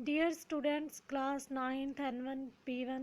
Dear students, class 9th N1 P1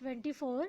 24।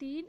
3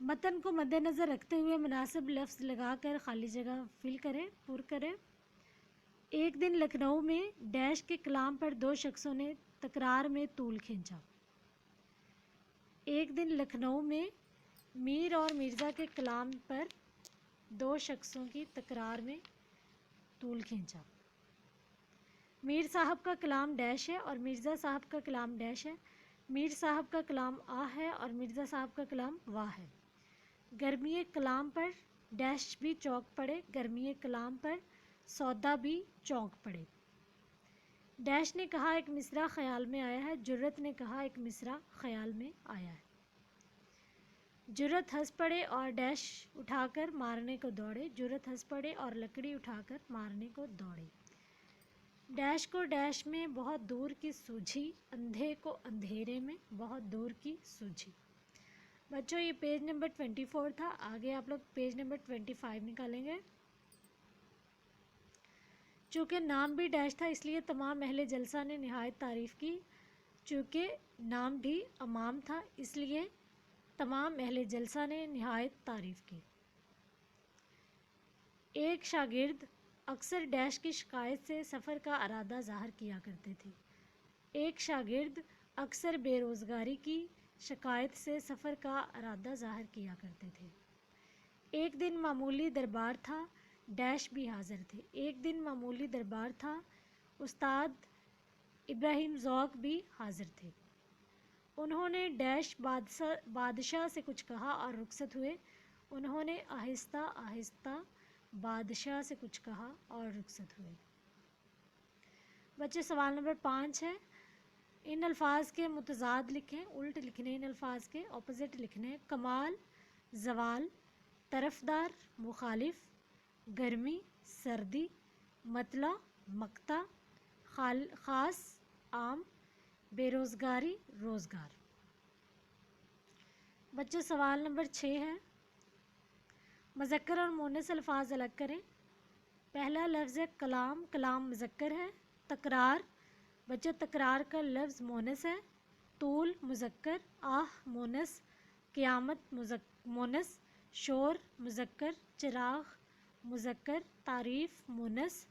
متن کو مد نظر رکھتے ہوئے مناسب لفظ لگا کر خالی جگہ فل کریں، پر کریں۔ ایک دن لکھنؤ میں ڈیش کے کلام پر دو شخصوں نے تکرار میں طول کھینچا۔ ایک دن لکھنؤ میں میر اور مرزا کے کلام پر دو شخصوں کی تکرار میں طول کھینچا۔ میر صاحب کا کلام ڈیش ہے اور مرزا صاحب کا کلام ڈیش ہے۔ میر صاحب کا کلام آ ہے اور مرزا صاحب کا کلام واہ ہے۔ گرمی کلام پر ڈیش بھی چوک پڑے، گرمی کلام پر سودا بھی چونک پڑے۔ ڈیش نے کہا ایک مصرع خیال میں آیا ہے، جرت نے کہا ایک مصرع خیال میں آیا ہے۔ جرت ہنس پڑے اور ڈیش اٹھا کر مارنے کو دوڑے، جرت ہنس پڑے اور لکڑی اٹھا کر مارنے کو دوڑے۔ ڈیش کو ڈیش میں بہت دور کی سوجھی، اندھے کو اندھیرے میں بہت دور کی سوجھی۔ بچوں یہ پیج نمبر 24 تھا، آگے آپ لوگ پیج نمبر 25 نکالیں گے۔ چونکہ نام بھی ڈیش تھا اس لیے تمام اہل جلسہ نے نہایت تعریف کی۔ چونکہ نام بھی امام تھا اس لیے تمام اہل جلسہ نے نہایت تعریف کی۔ ایک شاگرد اکثر ڈیش کی شکایت سے سفر کا ارادہ ظاہر کیا کرتے تھے۔ ایک شاگرد اکثر بے روزگاری کی شکایت سے سفر کا ارادہ ظاہر کیا کرتے تھے۔ ایک دن معمولی دربار تھا، ڈیش بھی حاضر تھے۔ ایک دن معمولی دربار تھا، استاد ابراہیم ذوق بھی حاضر تھے۔ انہوں نے ڈیش بادشاہ سے کچھ کہا اور رخصت ہوئے۔ انہوں نے آہستہ آہستہ بادشاہ سے کچھ کہا اور رخصت ہوئے۔ بچے سوال نمبر 5 ہے، ان الفاظ کے متضاد لکھیں، الٹ لکھنے، ان الفاظ کے اپوزٹ لکھنے۔ کمال، زوال، طرفدار، مخالف، گرمی، سردی، مطلع، مقطع، خاص، عام، بے روزگاری، روزگار۔ بچوں سوال نمبر 6 ہے، مذکر اور مؤنث الفاظ الگ کریں۔ پہلا لفظ ہے کلام، کلام مذکر ہے۔ تکرار، بچوں تکرار کا لفظ مؤنث ہے۔ طول مذکر، آہ مؤنث، قیامت مؤنث، شور مذکر، چراغ مذکر، تعریف مؤنث،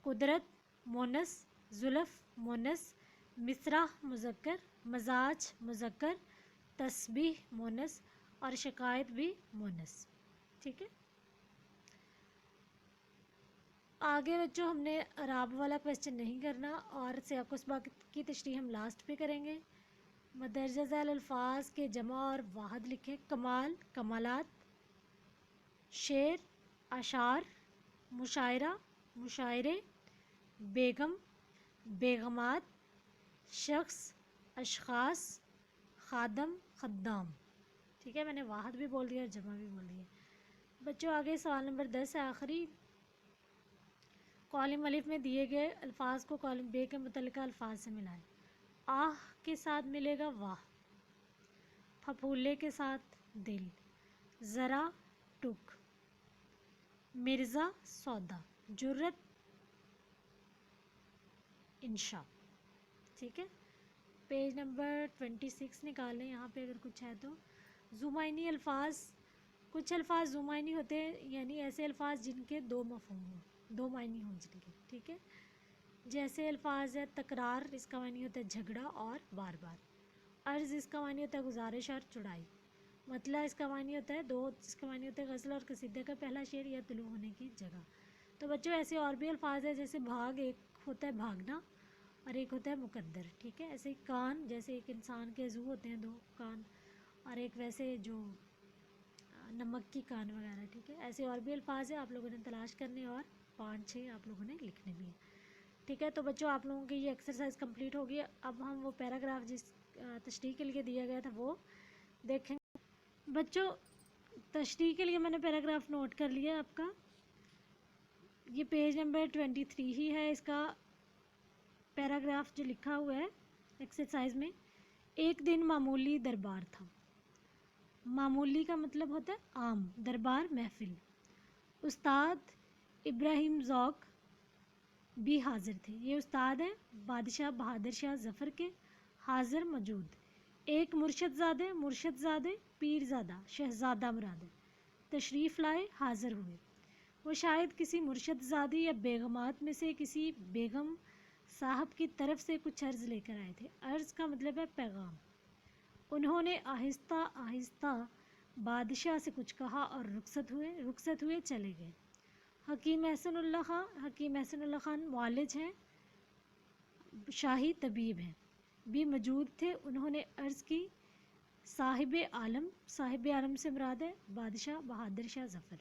قدرت مؤنث، زلف مؤنث، مصرع مذکر، مزاج مذکر، تسبیح مؤنث اور شکایت بھی مؤنث۔ ٹھیک ہے، آگے بچوں ہم نے اعراب والا کویسچن نہیں کرنا اور سیاق و سباق کی تشریح ہم لاسٹ پہ کریں گے۔ مندرجہ ذیل الفاظ کے جمع اور واحد لکھیں۔ کمال، کمالات، شعر، اشعار، مشاعرہ، مشاعرے، بیگم، بیگمات، شخص، اشخاص، خادم، خدام۔ ٹھیک ہے، میں نے واحد بھی بول دیا اور جمع بھی بول دیا۔ بچوں آگے سوال نمبر 10 ہے آخری، کالم الف میں دیے گئے الفاظ کو کالم بے کے متعلقہ الفاظ سے ملائیں۔ آہ کے ساتھ ملے گا واہ، پھپھولے کے ساتھ دل، ذرا ٹک، مرزا سودا، جرت انشاء۔ ٹھیک ہے، پیج نمبر 26 نکالیں، یہاں پہ اگر کچھ ہے تو۔ زمینی الفاظ، کچھ الفاظ زمینی ہوتے ہیں یعنی ایسے الفاظ جن کے دو مفہوم ہوں، دو معنی ہوں جن کے۔ ٹھیک ہے، جیسے الفاظ ہے تکرار، اس کا معنی ہوتا ہے جھگڑا اور بار بار۔ عرض، اس کا معنی ہوتا ہے گزارش اور چڑھائی۔ مطلع، اس کا معنی ہوتا ہے دو، اس کا معنی ہوتا ہے غزل اور قصیدے کا پہلا شعر یا طلوع ہونے کی جگہ۔ تو بچوں ایسے اور بھی الفاظ ہیں، جیسے بھاگ، ایک ہوتا ہے بھاگنا اور ایک ہوتا ہے مقدر۔ ٹھیک ہے، ایسے کان، جیسے ایک انسان کے عضو ہوتے ہیں دو کان، اور ایک ویسے جو نمک کی کان وغیرہ۔ ٹھیک ہے، ایسے اور بھی الفاظ ہیں، آپ لوگوں نے تلاش کرنے اور 5-6 آپ لوگوں نے لکھنے بھی ہیں۔ ٹھیک ہے، تو بچوں آپ لوگوں کی یہ ایکسرسائز کمپلیٹ ہوگی۔ اب ہم وہ پیراگراف جس تشریح کے لیے دیا گیا تھا وہ دیکھیں گے۔ بچوں تشریح کے لیے میں نے پیراگراف نوٹ کر لیا آپ کا، یہ پیج نمبر 23 ہی ہے، اس کا پیراگراف جو لکھا ہوا ہے ایکسرسائز میں۔ ایک دن معمولی دربار تھا، معمولی کا مطلب ہوتا ہے عام، دربار محفل۔ استاد ابراہیم ذوق بھی حاضر تھے، یہ استاد ہیں بادشاہ بہادر شاہ ظفر کے، حاضر موجود۔ ایک مرشد زادے پیرزادہ شہزادہ مراد ہے تشریف لائے، حاضر ہوئے۔ وہ شاید کسی مرشد زادی یا بیگمات میں سے کسی بیگم صاحب کی طرف سے کچھ عرض لے کر آئے تھے۔ عرض کا مطلب ہے پیغام۔ انہوں نے آہستہ آہستہ بادشاہ سے کچھ کہا اور رخصت ہوئے چلے گئے۔ حکیم احسن اللہ خان معالج ہیں، شاہی طبیب ہیں، بھی موجود تھے۔ انہوں نے عرض کی صاحب عالم سے مراد ہے بادشاہ بہادر شاہ ظفر۔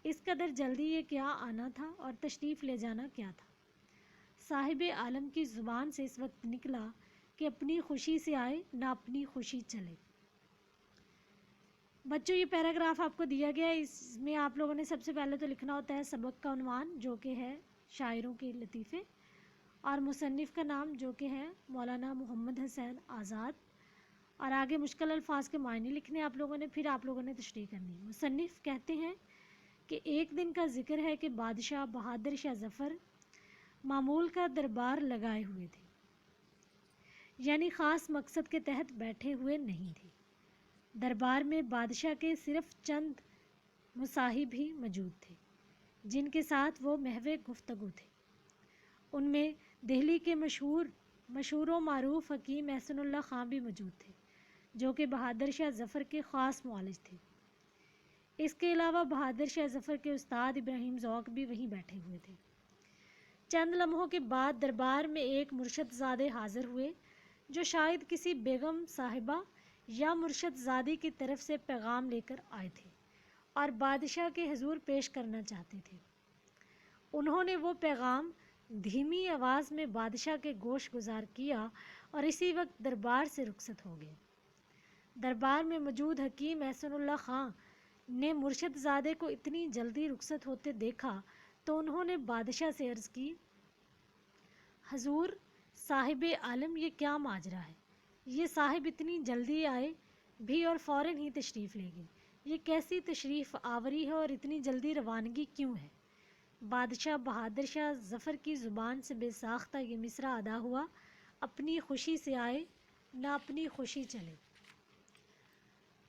اس قدر جلدی یہ کیا آنا تھا اور تشریف لے جانا کیا تھا؟ صاحب عالم کی زبان سے اس وقت نکلا کہ اپنی خوشی سے آئے نہ اپنی خوشی چلے۔ بچوں یہ پیراگراف آپ کو دیا گیا ہے، اس میں آپ لوگوں نے سب سے پہلے تو لکھنا ہوتا ہے سبق کا عنوان جو کہ ہے شاعروں کے لطیفے، اور مصنف کا نام جو کہ ہے مولانا محمد حسین آزاد، اور آگے مشکل الفاظ کے معنی لکھنے آپ لوگوں نے، پھر آپ لوگوں نے تشریح کرنی ہے۔ مصنف کہتے ہیں کہ ایک دن کا ذکر ہے کہ بادشاہ بہادر شاہ ظفر معمول کا دربار لگائے ہوئے تھے، یعنی خاص مقصد کے تحت بیٹھے ہوئے نہیں تھے۔ دربار میں بادشاہ کے صرف چند مصاحب ہی موجود تھے جن کے ساتھ وہ محو گفتگو تھے۔ ان میں دہلی کے مشہور و معروف حکیم احسن اللہ خان بھی موجود تھے جو کہ بہادر شاہ ظفر کے خاص معالج تھے۔ اس کے علاوہ بہادر شاہ ظفر کے استاد ابراہیم ذوق بھی وہیں بیٹھے ہوئے تھے۔ چند لمحوں کے بعد دربار میں ایک مرشد زادے حاضر ہوئے جو شاید کسی بیگم صاحبہ یا مرشد زادی کی طرف سے پیغام لے کر آئے تھے اور بادشاہ کے حضور پیش کرنا چاہتے تھے۔ انہوں نے وہ پیغام دھیمی آواز میں بادشاہ کے گوش گزار کیا اور اسی وقت دربار سے رخصت ہو گئے۔ دربار میں موجود حکیم احسن اللہ خان نے مرشد زادے کو اتنی جلدی رخصت ہوتے دیکھا تو انہوں نے بادشاہ سے عرض کی، حضور صاحب عالم یہ کیا ماجرا ہے؟ یہ صاحب اتنی جلدی آئے بھی اور فوراً ہی تشریف لے گئے، یہ کیسی تشریف آوری ہے اور اتنی جلدی روانگی کیوں ہے؟ بادشاہ بہادر شاہ ظفر کی زبان سے بے ساختہ یہ مصرع ادا ہوا، اپنی خوشی سے آئے نہ اپنی خوشی چلے۔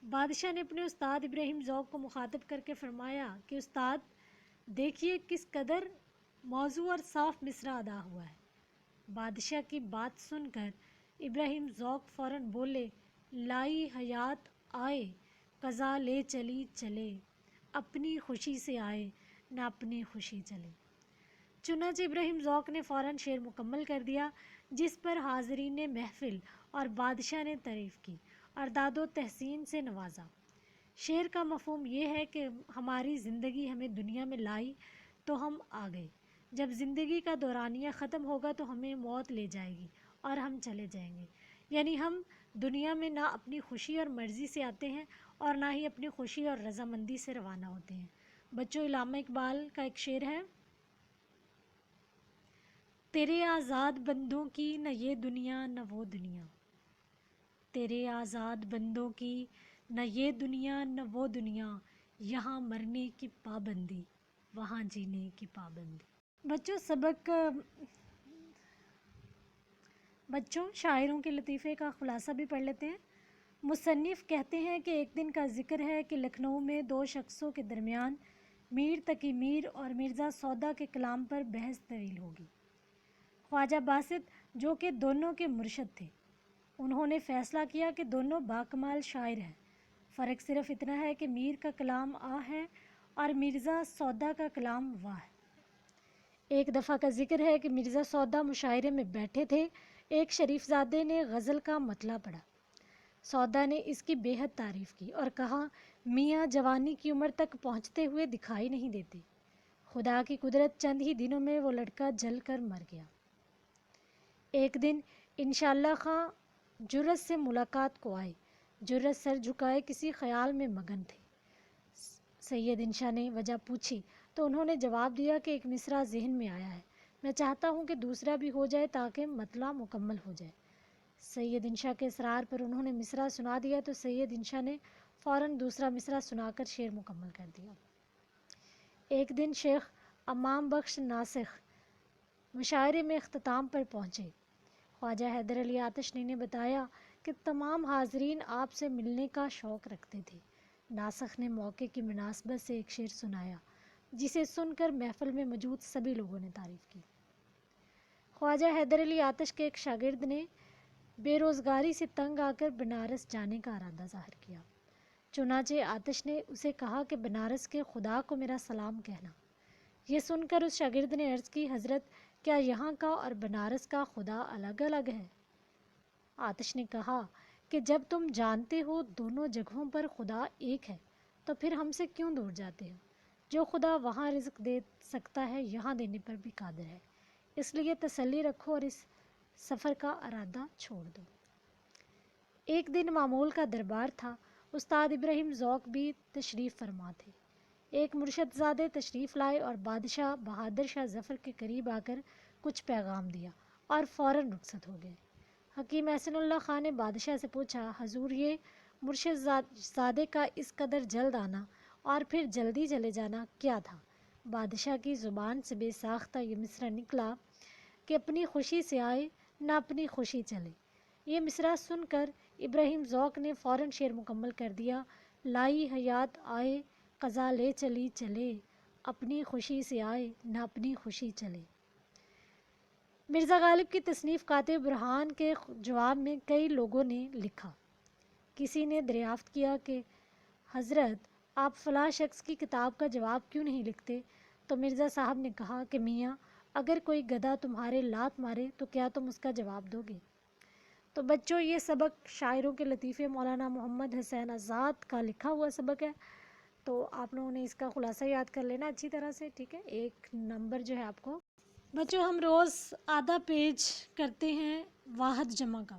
بادشاہ نے اپنے استاد ابراہیم ذوق کو مخاطب کر کے فرمایا کہ استاد دیکھیے کس قدر موزوں اور صاف مصرع ادا ہوا ہے۔ بادشاہ کی بات سن کر ابراہیم ذوق فوراً بولے، لائی حیات آئے قضا لے چلی چلے، اپنی خوشی سے آئے نہ اپنی خوشی چلے۔ چنانچہ ابراہیم ذوق نے فوراً شعر مکمل کر دیا جس پر حاضرین محفل اور بادشاہ نے تعریف کی اور داد و تحسین سے نوازا۔ شعر کا مفہوم یہ ہے کہ ہماری زندگی ہمیں دنیا میں لائی تو ہم آ گئے، جب زندگی کا دورانیہ ختم ہوگا تو ہمیں موت لے جائے گی اور ہم چلے جائیں گے، یعنی ہم دنیا میں نہ اپنی خوشی اور مرضی سے آتے ہیں اور نہ ہی اپنی خوشی اور رضامندی سے روانہ ہوتے ہیں۔ بچوں علامہ اقبال کا ایک شعر ہے، تیرے آزاد بندوں کی نہ یہ دنیا نہ وہ دنیا، تیرے آزاد بندوں کی نہ یہ دنیا نہ وہ دنیا، یہاں مرنے کی پابندی وہاں جینے کی پابندی۔ بچوں شاعروں کے لطیفے کا خلاصہ بھی پڑھ لیتے ہیں۔ مصنف کہتے ہیں کہ ایک دن کا ذکر ہے کہ لکھنؤ میں دو شخصوں کے درمیان میر تقی میر اور مرزا سودا کے کلام پر بحث طویل ہوگی۔ خواجہ باسط جو کہ دونوں کے مرشد تھے، انہوں نے فیصلہ کیا کہ دونوں باکمال شاعر ہیں، فرق صرف اتنا ہے کہ میر کا کلام آ ہے اور مرزا سودا کا کلام واہ ہے۔ ایک دفعہ کا ذکر ہے کہ مرزا سودا مشاعرے میں بیٹھے تھے، ایک شریف زادے نے غزل کا مطلع پڑھا۔ سودا نے اس کی بے حد تعریف کی اور کہا، میاں جوانی کی عمر تک پہنچتے ہوئے دکھائی نہیں دیتے، خدا کی قدرت چند ہی دنوں میں وہ لڑکا جل کر مر گیا۔ ایک دن انشاءاللہ خاں جرت سے ملاقات کو آئے، جرت سر جھکائے کسی خیال میں مگن تھے۔ سید انشاء نے وجہ پوچھی تو انہوں نے جواب دیا کہ ایک مصرع ذہن میں آیا ہے، میں چاہتا ہوں کہ دوسرا بھی ہو جائے تاکہ مطلع مکمل ہو جائے۔ سید انشاء کے اصرار پر انہوں نے مصرع سنا دیا تو سید انشاء نے فوراً دوسرا مصرع سنا کر شعر مکمل کر دیا۔ ایک دن شیخ امام بخش ناسخ مشاعرے میں اختتام پر پہنچے۔ خواجہ حیدر علی آتشنی نے بتایا کہ کہ تمام حاضرین آپ سے ملنے کا شوق رکھتے تھے۔ ناسخ نے موقع کی مناسبت سے ایک شعر سنایا جسے سن کر محفل میں موجود سبھی لوگوں نے تعریف کی۔ خواجہ حیدر علی آتش کے ایک شاگرد نے بے روزگاری سے تنگ آ کر بنارس جانے کا ارادہ ظاہر کیا۔ چنانچہ آتش نے اسے کہا کہ بنارس کے خدا کو میرا سلام کہنا۔ یہ سن کر اس شاگرد نے عرض کی، حضرت کیا یہاں کا اور بنارس کا خدا الگ الگ ہے؟ آتش نے کہا کہ جب تم جانتے ہو دونوں جگہوں پر خدا ایک ہے تو پھر ہم سے کیوں دور جاتے ہو؟ جو خدا وہاں رزق دے سکتا ہے یہاں دینے پر بھی قادر ہے، اس لیے تسلی رکھو اور اس سفر کا ارادہ چھوڑ دو۔ ایک دن معمول کا دربار تھا۔ استاد ابراہیم ذوق بھی تشریف فرما تھے۔ ایک مرشد زادے تشریف لائے اور بادشاہ بہادر شاہ ظفر کے قریب آ کر کچھ پیغام دیا اور فوراً رخصت ہو گئے۔ حکیم احسن اللہ خان نے بادشاہ سے پوچھا، حضور یہ مرشد زادے کا اس قدر جلد آنا اور پھر جلدی چلے جانا کیا تھا؟ بادشاہ کی زبان سے بے ساختہ یہ مصرع نکلا کہ اپنی خوشی سے آئے نہ اپنی خوشی چلے۔ یہ مصرع سن کر ابراہیم ذوق نے فوراً شعر مکمل کر دیا، لائی حیات آئے قضا لے چلی چلے، اپنی خوشی سے آئے نہ اپنی خوشی چلے۔ مرزا غالب کی تصنیف کاتب برہان کے جواب میں کئی لوگوں نے لکھا۔ کسی نے دریافت کیا کہ حضرت آپ فلاں شخص کی کتاب کا جواب کیوں نہیں لکھتے؟ تو مرزا صاحب نے کہا کہ میاں اگر کوئی گدھا تمہارے لات مارے تو کیا تم اس کا جواب دو گے؟ تو بچوں یہ سبق شاعروں کے لطیفے مولانا محمد حسین آزاد کا لکھا ہوا سبق ہے، تو آپ لوگوں نے اس کا خلاصہ یاد کر لینا اچھی طرح سے، ٹھیک ہے؟ ایک نمبر جو ہے آپ کو۔ بچوں ہم روز آدھا پیج کرتے ہیں واحد جمع کا،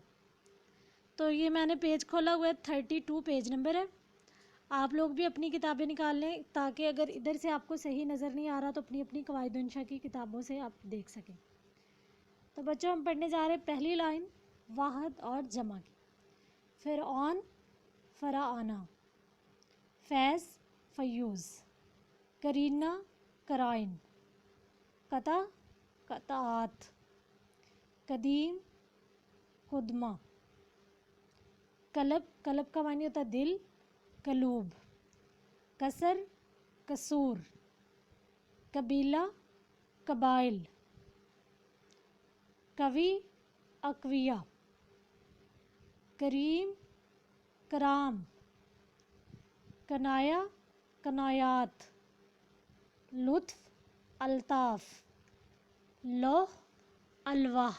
تو یہ میں نے پیج کھولا ہوا ہے، 32 پیج نمبر ہے۔ آپ لوگ بھی اپنی کتابیں نکال لیں تاکہ اگر ادھر سے آپ کو صحیح نظر نہیں آ رہا تو اپنی اپنی قواعد و انشاء کی کتابوں سے آپ دیکھ سکیں۔ تو بچوں ہم پڑھنے جا رہے ہیں پہلی لائن واحد اور جمع کی۔ فرعون فراعنہ، فیض فیوز، کرینہ کرائن، قطع قطعات، قدیم قدمہ، قلب قلب کا معنی ہوتا ہے دل، قلوب، کسر کسور، قبیلہ قبائل، قوی اقویہ، کریم کرام، کنایا کنایات، لطف الطاف، لوح الواح،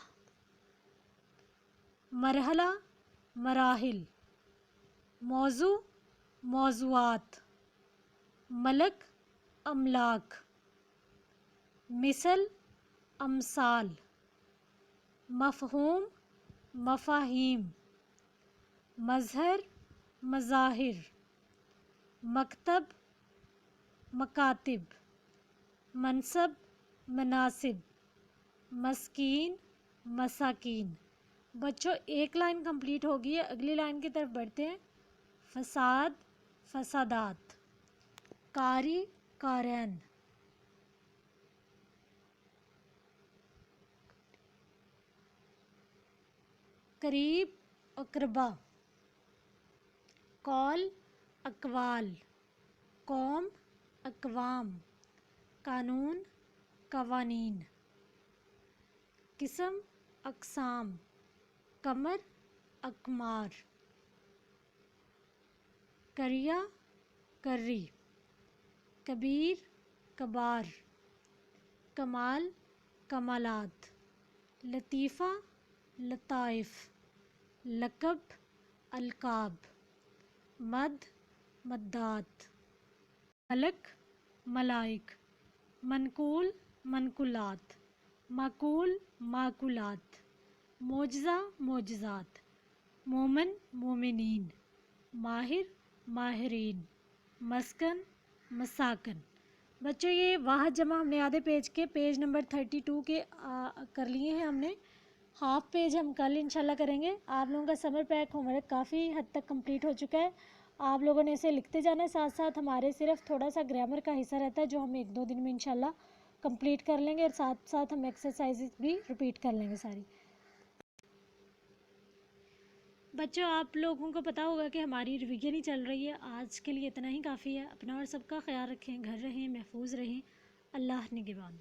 مرحلہ مراحل، موضوع موضوعات، ملک املاک، مثل امثال، مفہوم مفاہیم، مظہر مظاہر، مکتب مکاتب، منصب مناصب، مسکین مساکین۔ بچوں ایک لائن کمپلیٹ ہوگی ہے، اگلی لائن کی طرف بڑھتے ہیں۔ فساد فسادات، قاری قارئین، قریب اقربا، قول اقوال، قوم اقوام، قانون قوانین، قسم اقسام، قمر اقمار، قریہ کری، کبیر کبار، کمال کمالات، لطیفہ لطائف، لقب القاب، مد مدات، ملک ملائک، منقول منقولات، معقول معقولات، معجزہ معجزات، مومن مومنین، ماہر ماہرین، مسکن مساکن۔ بچوں یہ واحد جمع ہم نے آدھے پیج کے پیج نمبر 32 کے کر لیے ہیں ہم نے، ہاف پیج ہم کل انشاءاللہ کریں گے۔ آپ لوگوں کا سمر پیک ہوم ورک کافی حد تک کمپلیٹ ہو چکا ہے، آپ لوگوں نے اسے لکھتے جانا ہے، ساتھ ساتھ ہمارے صرف تھوڑا سا گرامر کا حصہ رہتا ہے جو ہم 1-2 دن میں انشاءاللہ کمپلیٹ کر لیں گے، اور ساتھ ساتھ ہم ایکسرسائز بھی ریپیٹ کر لیں گے ساری۔ بچوں آپ لوگوں کو پتہ ہوگا کہ ہماری ریویژن نہیں چل رہی ہے. آج کے لیے اتنا ہی کافی ہے. اپنا اور سب کا خیال رکھیں, گھر رہیں, محفوظ رہیں. اللہ نگہبان.